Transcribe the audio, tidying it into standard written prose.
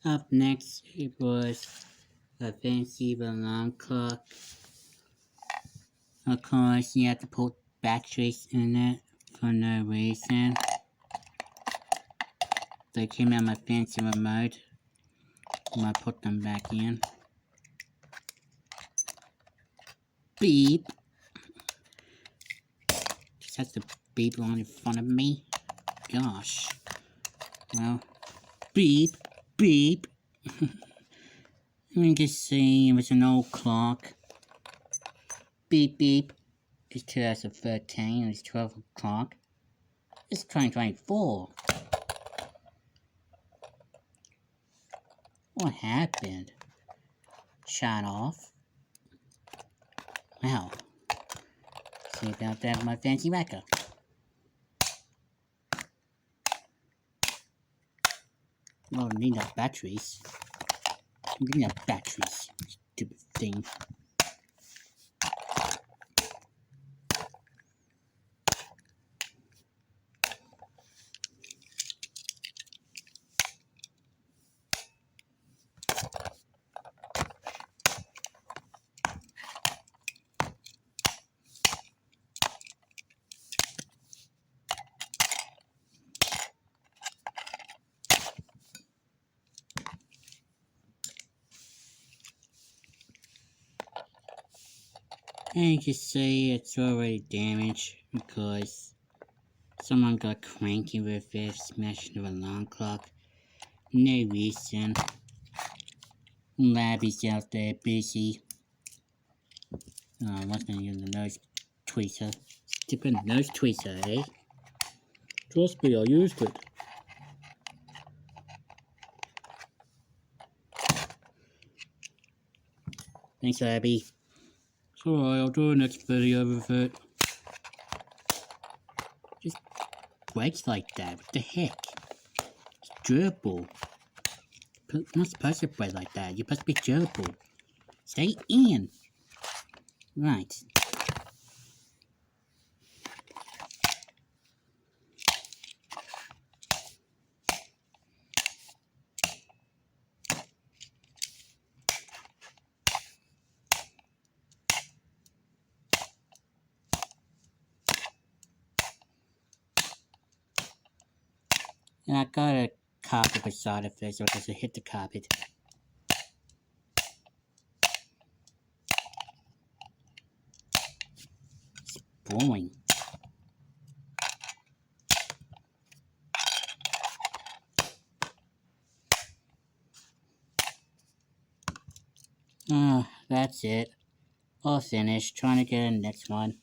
Up next, it was a fancy alarm clock. Of course, you have to put batteries in it for no reason. They came out my fancy remote. I'm gonna put them back in. Beep. Just has to beep right in front of me. Gosh. Well, beep, beep. You can see it was an old clock. Beep, beep. It's 2013, it's 12 o'clock. It's 2024. What happened? Shut off? Well, see about that with my fancy whacker. Well, I need no batteries. I need no batteries. Stupid thing. And you can see it's already damaged because someone got cranky with it, smashing the alarm clock. No reason. Labby's out there busy. What's gonna use the nose tweezer? Stupid nose tweezer, eh? Trust me, I used it. Thanks, Abby. It's alright, I'll do a next video with it. Just breaks like that, what the heck? It's durable. You're not supposed to break like that, you're supposed to be durable. Stay in. Right. And I got a carpet beside of it so it doesn't hit the carpet. It's boring. That's it. All finished. Trying to get the next one.